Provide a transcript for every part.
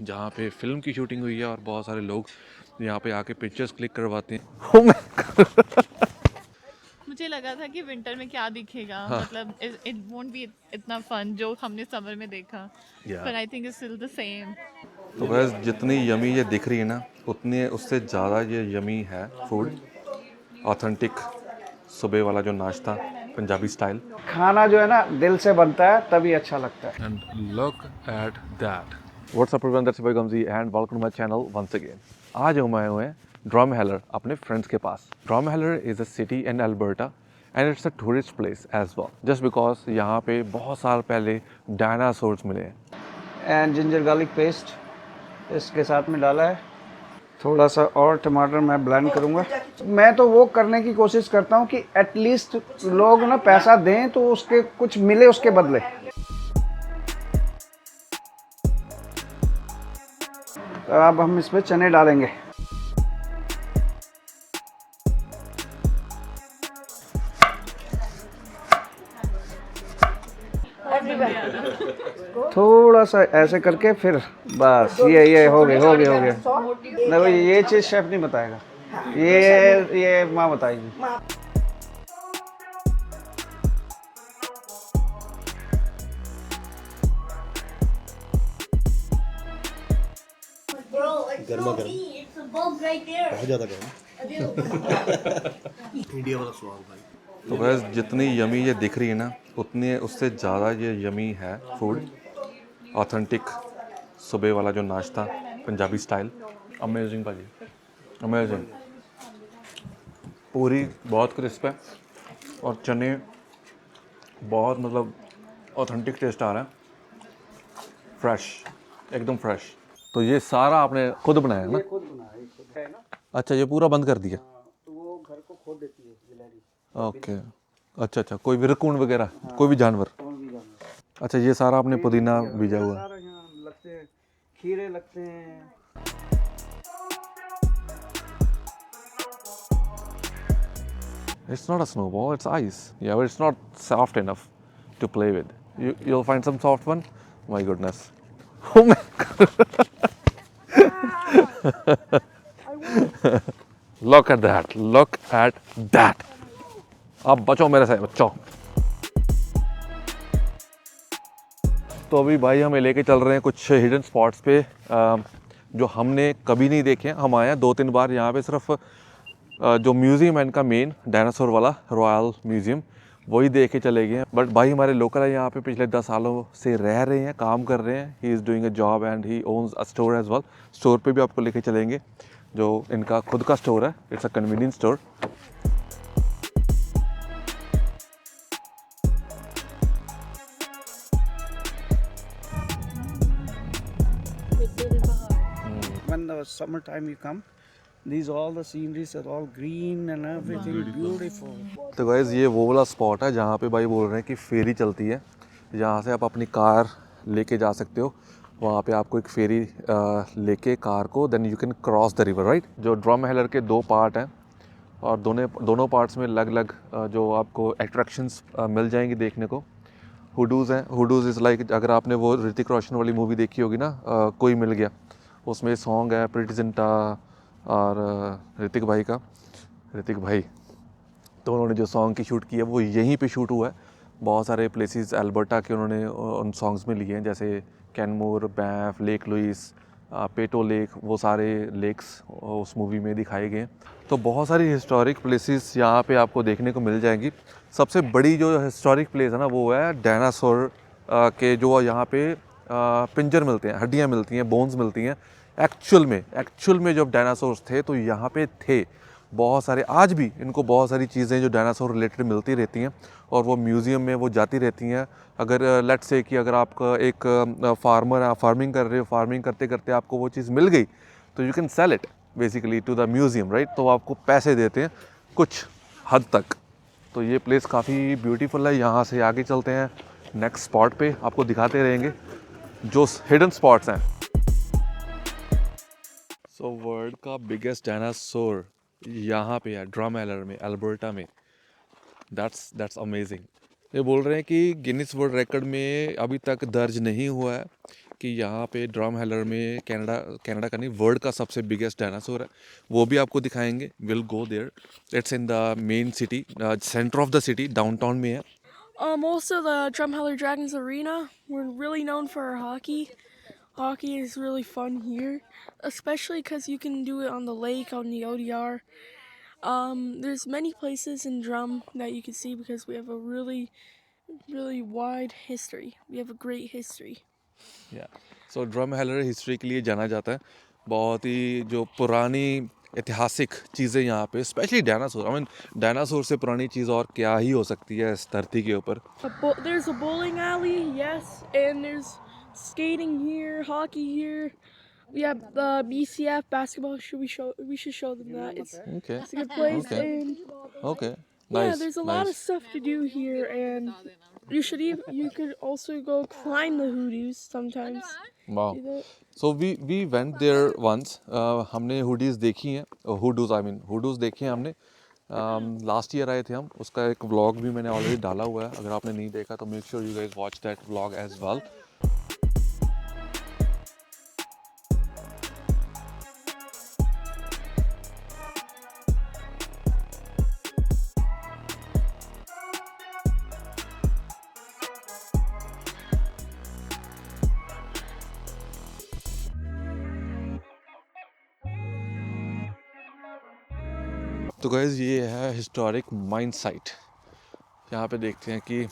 जहाँ पे फिल्म की शूटिंग हुई है और बहुत सारे लोग यहाँ पे आके पिक्चर्स क्लिक करवाते हैं। मुझे लगा था कि विंटर में क्या दिखेगा, हाँ मतलब इट वोंट बी इतना फन जो हमने समर में देखा, या पर I think it's still the same. तो बस जितनी यमी ये दिख रही है ना, उतनी उससे ज़्यादा ये यमी है फूड। ऑथेंटिक सुबह वाला जो नाश्ता, पंजाबी स्टाइल। खाना जो है ना दिल से बनता है तभी अच्छा लगता है। And look at that. What's up everyone, that's Gumzi and welcome to my channel once again. आज हम आए हुए हैं Drumheller अपने फ्रेंड्स के पास। Drumheller is a city in Alberta and it's a tourist place as well. Just because यहाँ पे बहुत साल पहले डायनासोर्स मिले हैं। एंड जिंजर गार्लिक पेस्ट इसके साथ में डाला है। थोड़ा सा और टमाटर मैं ब्लेंड करूँगा। मैं तो वो करने की कोशिश करता हूँ कि एटलीस्ट लोग ना पैसा दें तो उसके कुछ मिले उसके बदले। तो अब हम इसमें चने डालेंगे। थोड़ा सा ऐसे करके फिर बस ये हो गया। नहीं ये चीज़ शेफ नहीं बताएगा, ये माँ बताएगी। गर्मा गर्म बहुत ज़्यादा गर्म। इंडिया वाला स्वाद भाई। तो बस जितनी यमी ये दिख रही है ना, उतनी उससे ज़्यादा ये यमी है फूड। ऑथेंटिक सुबह वाला जो नाश्ता, पंजाबी स्टाइल। अमेजिंग भाजी, अमेजिंग। पूरी बहुत क्रिस्प है और चने बहुत मतलब ऑथेंटिक टेस्ट आ रहा है, फ्रेश, एकदम फ्रेश। तो ये सारा आपने खुद बनाया है ना? खुद बनाया, खुद है ना। अच्छा, ये पूरा बंद कर दिया? तो वो घर को खोद देती है गिलहरी। ओके, अच्छा, कोई भी रकून वगैरह, कोई भी जानवर? कौन भी जानवर। अच्छा, ये सारा आपने पुदीना बीजा हुआ है? सारा यहाँ लगते हैं, खीरे लगते हैं। It's not a snowball, it's ice. Yeah, but it's not soft enough to play with. You'll find some soft one? My goodness. Oh my god. Look at that. Look at that. अब बचो मेरे से, बच्चों। तो अभी भाई हमें लेके चल रहे हैं कुछ हिडन स्पॉट्स पे जो हमने कभी नहीं देखे हैं। हम आए हैं 2-3 बार यहाँ पे, सिर्फ जो म्यूज़ियम है इनका मेन डायनासोर वाला रॉयल म्यूज़ियम, वही देख के चले गए हैं। बट भाई हमारे लोकल है यहाँ पे, पिछले 10 सालों से रह रहे हैं, काम कर रहे हैं। He is doing a job and he owns a store as well. Store पे भी आपको लेके चलेंगे, जो इनका खुद का स्टोर है। It's a convenience store. When the summer time you come, these all the sceneries are all green and everything beautiful. तो गाइस ये वो वाला स्पॉट है जहाँ पे भाई बोल रहे हैं कि फेरी चलती है, जहाँ से आप अपनी कार लेके जा सकते हो। वहाँ पे आपको एक फेरी लेके कार को, then you can cross the river, right. जो ड्रमहेलर के 2 पार्ट हैं और दोनों पार्ट्स में अलग अलग जो आपको अट्रैक्शंस मिल जाएंगी देखने को। हुडूज़ हैं। हुडूज़ इज़ लाइक, अगर आपने वो ऋतिक रोशन वाली मूवी देखी होगी ना, कोई मिल गया, उसमें सॉन्ग है प्रीति जिंटा और ऋतिक भाई, तो उन्होंने जो सॉन्ग की शूट की है वो यहीं पे शूट हुआ है। बहुत सारे प्लेसेस अल्बर्टा के उन्होंने उन सॉन्ग्स में लिए हैं, जैसे कैनमोर, बैंफ, लेक लुइस, पेटो लेक, वो सारे लेक्स उस मूवी में दिखाए गए हैं। तो बहुत सारी हिस्टोरिक प्लेसेस यहाँ पे आपको देखने को मिल जाएंगी। सबसे बड़ी जो हिस्टोरिक प्लेस है ना, वो है डायनासोर के जो यहाँ पे पिंजर मिलते हैं, हड्डियाँ मिलती हैं, बोन्स मिलती हैं। एक्चुअल में जब डायनासोर्स थे तो यहाँ पे थे बहुत सारे। आज भी इनको बहुत सारी चीज़ें जो डायनासोर रिलेटेड मिलती रहती हैं और वो म्यूज़ियम में वो जाती रहती हैं। अगर लेट्स से कि अगर आपका एक फार्मर है, फार्मिंग कर रहे हो, फार्मिंग करते करते आपको वो चीज़ मिल गई, तो you can sell it basically to the museum, right. तो आपको पैसे देते हैं कुछ हद तक। तो ये प्लेस काफ़ी ब्यूटीफुल है। यहाँ से आगे चलते हैं नेक्स्ट स्पॉट पे, आपको दिखाते रहेंगे जो हिडन स्पॉट्स हैं। सो वर्ल्ड का बिगेस्ट डायनासोर यहाँ पे है ड्रमहेलर में, अल्बर्टा में। That's amazing. ये बोल रहे हैं कि गिनीज वर्ल्ड रिकॉर्ड में अभी तक दर्ज नहीं हुआ है कि यहाँ पे ड्रम हेलर में कनाडा का नहीं वर्ल्ड का सबसे बिगेस्ट डायनासोर है, वो भी आपको दिखाएंगे. Will go there. It's in the main city, center of the city, downtown में है. Also, the Drumheller Dragons Arena, we're really known for our hockey. Hockey is really fun here, especially because you can do it on the lake, on the ODR. There's many places in Drum that you can see because we have a really, really wide history. We have a great history. So drum हेलर history के लिए जाना जाता है. बहुत ही जो पुरानी ऐतिहासिक चीज़ें यहाँ पे, specially dinosaur. I mean dinosaur से पुरानी चीज़ और क्या ही हो सकती है इस धरती के ऊपर. There's a bowling alley, yes, and there's skating here, hockey here. We have the BCF basketball. We should show them that. Okay. It's a good place. Okay. And Okay. yeah, Nice. there's a lot of stuff to do here, and you could also go climb the hoodoos sometimes. Wow. Do that. So we went there once. हमने hoodies देखी हैं, हुडूज देखे हैं हमने. Last year आए थे हम. उसका एक व्लॉग भी मैंने ऑलरेडी डाला हुआ है. अगर आपने नहीं देखा तो make sure you guys watch that vlog as well. तो गाइस ये है हिस्टोरिक माइन साइट. यहाँ पे देखते हैं कि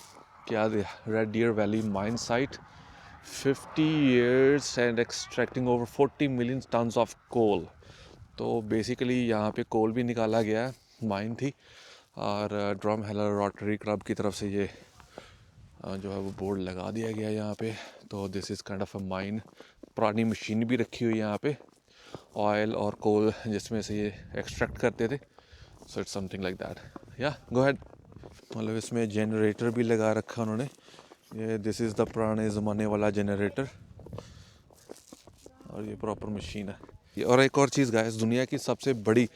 क्या Red Deer Valley mine site. 50 years and extracting over 40 million tons of coal. तो बेसिकली यहाँ पे कोल भी निकाला गया है, माइन थी. और ड्रम हेलर रोटरी क्लब की तरफ से ये जो है वो बोर्ड लगा दिया गया यहाँ पे. तो this is kind of a mine. पुरानी मशीन भी रखी हुई है यहाँ पे, ऑयल और कोल जिसमें से ये एक्सट्रैक्ट करते थे. So it's something like that. या गो अहेड. मतलब इसमें जनरेटर भी लगा रखा उन्होंने. ये दिस इज़ द पुराने ज़माने वाला जनरेटर, और ये प्रॉपर मशीन है. और एक और चीज़ गाइस, दुनिया की सबसे बड़ी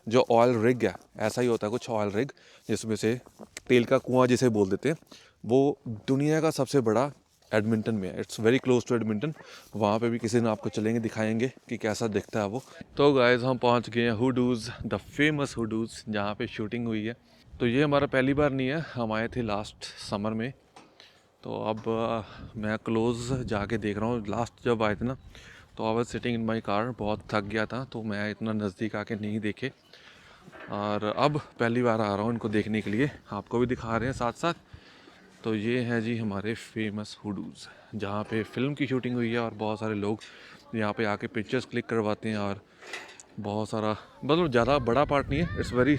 जो ऑयल रिग है, ऐसा ही होता है कुछ ऑयल रिग, जिसमें से तेल का कुआं जिसे बोल देते हैं, वो दुनिया का सबसे बड़ा एडमिंटन में है. It's very close to Edmonton. वहाँ पे भी किसी दिन आपको चलेंगे, दिखाएंगे कि कैसा दिखता है वो. तो गाइस हम पहुँच गए हैं हुडूज़, द फेमस हुडूज़, जहाँ पे शूटिंग हुई है. तो ये हमारा पहली बार नहीं है, हम आए थे लास्ट समर में. तो अब मैं क्लोज़ जाके देख रहा हूँ. लास्ट जब आए थे ना, तो I was sitting in my car, बहुत थक गया था, तो मैं इतना नज़दीक आके नहीं देखे. और अब पहली बार आ रहा हूँ इनको देखने के लिए. आपको भी दिखा रहे हैं साथ साथ. तो ये हैं जी हमारे फेमस हुडूज़, जहाँ पे फ़िल्म की शूटिंग हुई है. और बहुत सारे लोग यहाँ पे आके पिक्चर्स क्लिक करवाते हैं. और बहुत सारा, मतलब ज़्यादा बड़ा पार्ट नहीं है. It's very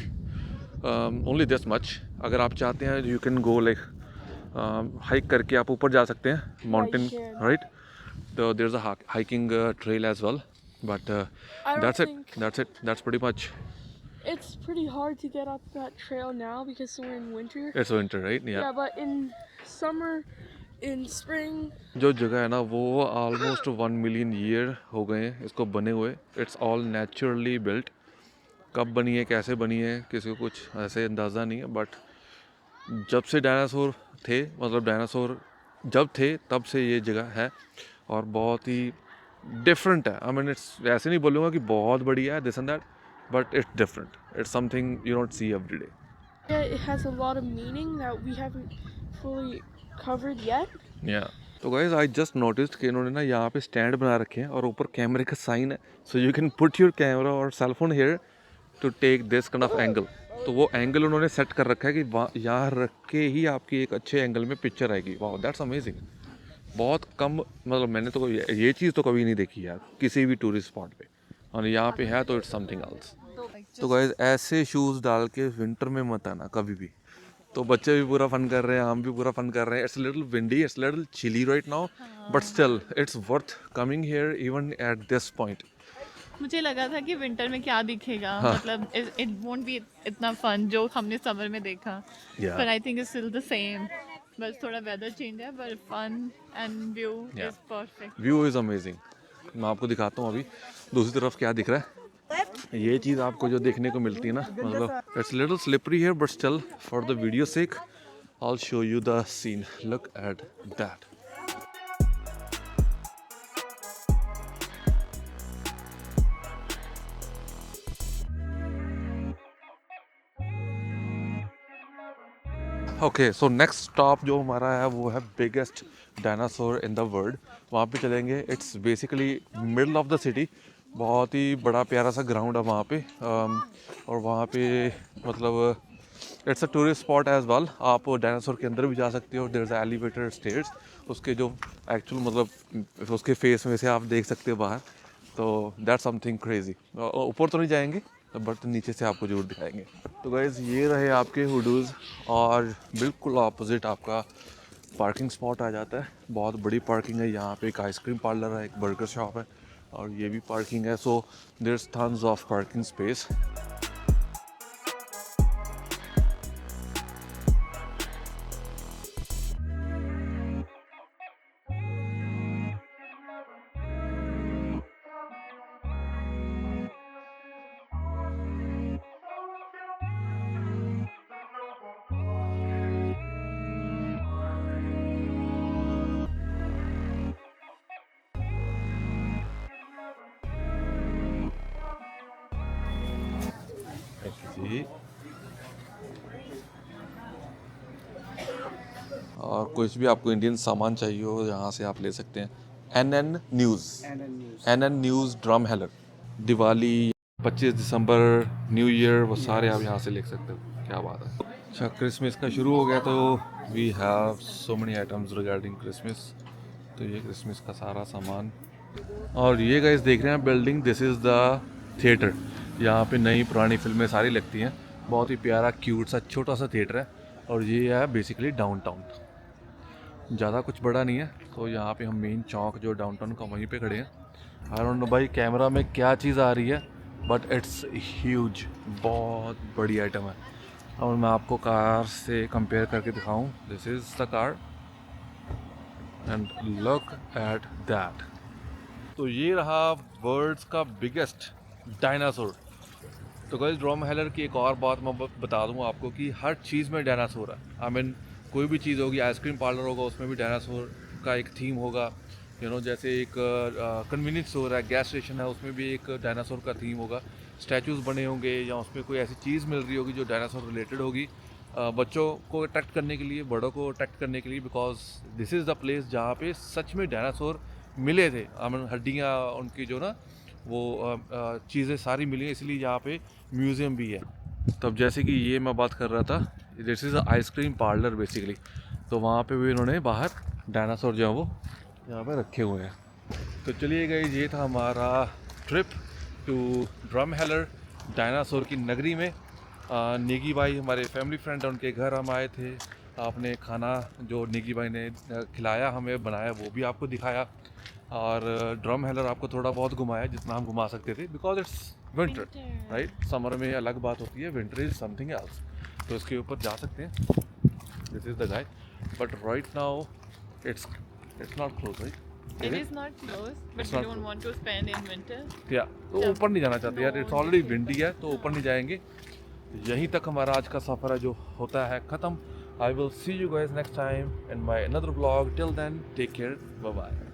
only this much. अगर आप चाहते हैं you can go like hike करके आप ऊपर जा सकते हैं माउंटेन, राइट. तो there is a hiking trail as well, but that's pretty much. It's pretty hard to get up that trail now because we're in winter. It's winter, right? Yeah, but in summer, in spring. जो जगह है ना वो almost 1 million year हो गए हैं इसको बने हुए. It's all naturally built. कब बनी है, कैसे बनी है, किसी को कुछ ऐसे अंदाज़ा नहीं है. बट जब से डायनासोर थे, मतलब डायनासोर जब थे तब से ये जगह है. और बहुत ही डिफरेंट है. आई मीन इट्स, ऐसे नहीं बोलूँगा कि बहुत बढ़िया है this and that, but it's different. It's something you don't see every day. Yeah, it has a lot of meaning that we haven't fully covered yet. Yeah. तो guys, I just noticed कि इन्होंने ना यहाँ पे stand बना रखे हैं और ऊपर कैमरे का साइन है. So you can put your camera or cell phone here to take this kind of angle. तो वो एंगल उन्होंने सेट कर रखा है कि यहाँ रख के ही आपकी एक अच्छे एंगल में पिक्चर आएगी. वाह, दैट्स अमेजिंग. बहुत कम, मतलब मैंने तो ये चीज़ तो कभी नहीं देखी यार किसी भी टूरिस्ट स्पॉट पे. और यहाँ पे है तो इट्स समथिंग एल्स. तो गाइस ऐसे शूज़ डाल के विंटर में मत आना कभी भी. तो बच्चे भी पूरा फन कर रहे हैं, हम भी पूरा फन कर रहे हैं. It's little windy, it's little chilly right now, but still it's worth coming here even at this point. मुझे लगा था कि विंटर में क्या दिखेगा, मतलब इट वोंट बी इतना फन जो हमने समर में देखा. पर I think it's still the same, बस थोड़ा वेदर चेंज है, but fun and view is perfect. View is amazing. मैं आपको दिखाता हूँ अभी दूसरी तरफ क्या दिख रहा है. ये चीज़ आपको जो देखने को मिलती है ना, मतलब it's little slippery here, but still for the video sake I will show you the scene. Look at that. Okay, so next stop जो हमारा है वो है biggest dinosaur in the world. वहाँ पे चलेंगे। It's basically middle of the city. बहुत ही बड़ा प्यारा सा ग्राउंड है वहाँ पे। और वहाँ पे मतलब it's a tourist spot as well. आप डायनासोर के अंदर भी जा सकते हो। There is elevated stairs. उसके जो एक्चुअल मतलब उसके फेस में से आप देख सकते हो बाहर। तो दैट्स समथिंग क्रेजी। ऊपर तो नहीं जाएंगे बट नीचे से आपको जरूर दिखाएंगे। तो गाइज़ ये रहे आपके हुडूज़ और बिल्कुल ऑपोजिट आपका पार्किंग स्पॉट आ जाता है। बहुत बड़ी पार्किंग है। यहाँ पे एक आइसक्रीम पार्लर है, एक बर्गर शॉप है और ये भी पार्किंग है। So there is tons of parking space. जी, और कुछ भी आपको इंडियन सामान चाहिए हो यहाँ से आप ले सकते हैं। NN news drum हेलर। दिवाली, 25 दिसंबर, न्यू ईयर, वो सारे आप यहाँ से ले सकते हो। क्या बात है। अच्छा, क्रिसमस का शुरू हो गया तो we have so many items regarding Christmas. तो ये क्रिसमस का सारा सामान। और ये गाइस देख रहे हैं building, this is the theatre. यहाँ पे नई पुरानी फिल्में सारी लगती हैं। बहुत ही प्यारा क्यूट सा छोटा सा थिएटर है और ये है बेसिकली डाउनटाउन। ज़्यादा कुछ बड़ा नहीं है। तो यहाँ पे हम मेन चौक जो डाउनटाउन का वहीं पे खड़े हैं। आई डोंट नो भाई कैमरा में क्या चीज़ आ रही है बट इट्स ह्यूज। बहुत बड़ी आइटम है। और मैं आपको कार से कंपेयर करके दिखाऊं। This is the car and look at that. तो ये रहा वर्ल्ड्स का बिगेस्ट डायनासोर। तो गाइस ड्रम हेलर की एक और बात मैं बता दूं आपको कि हर चीज़ में डायनासोर है। आई मीन कोई भी चीज़ होगी, आइसक्रीम पार्लर होगा उसमें भी डायनासोर का एक थीम होगा। जैसे एक कन्वीनियंस स्टोर है, गैस स्टेशन है, उसमें भी एक डायनासोर का थीम होगा। स्टैचूज़ बने होंगे या उसमें कोई ऐसी चीज़ मिल रही होगी जो डायनासोर रिलेटेड होगी। बच्चों को अट्रैक्ट करने के लिए, बड़ों को अट्रैक्ट करने के लिए, because this is the place जहाँ पे सच में डायनासोर मिले थे। आई मीन हड्डियाँ उनकी जो ना वो चीज़ें सारी मिली हैं, इसलिए यहाँ पे म्यूज़ियम भी है। तब जैसे कि ये मैं बात कर रहा था, this is ice cream parlour basically. तो वहाँ पे भी इन्होंने बाहर डायनासोर जो है वो यहाँ पे रखे हुए हैं। तो चलिए गाइस, ये था हमारा trip to Drumheller, dinosaur की नगरी में। नेगी भाई हमारे फैमिली फ्रेंड हैं, उनके घर हम आए थे। आपने खाना जो नेगी भाई ने खिलाया, हमें बनाया, वो भी आपको दिखाया। और ड्रम हेलर आपको थोड़ा बहुत घुमाया जितना हम घुमा सकते थे, because it's winter right. Summer में अलग बात होती है, विंटर इज समथिंग एल्स। तो इसके ऊपर जा सकते हैं। This is the guide but right now it's not close right. It is not close, but It's we not don't want to spend in winter. या तो ऊपर नहीं जाना चाहते यार, इट्स ऑलरेडी विंडी है तो ऊपर नहीं जाएंगे। यहीं तक हमारा आज का सफ़र है जो होता है ख़त्म। I will see you guys next time in my another vlog. Till then take care, bye bye.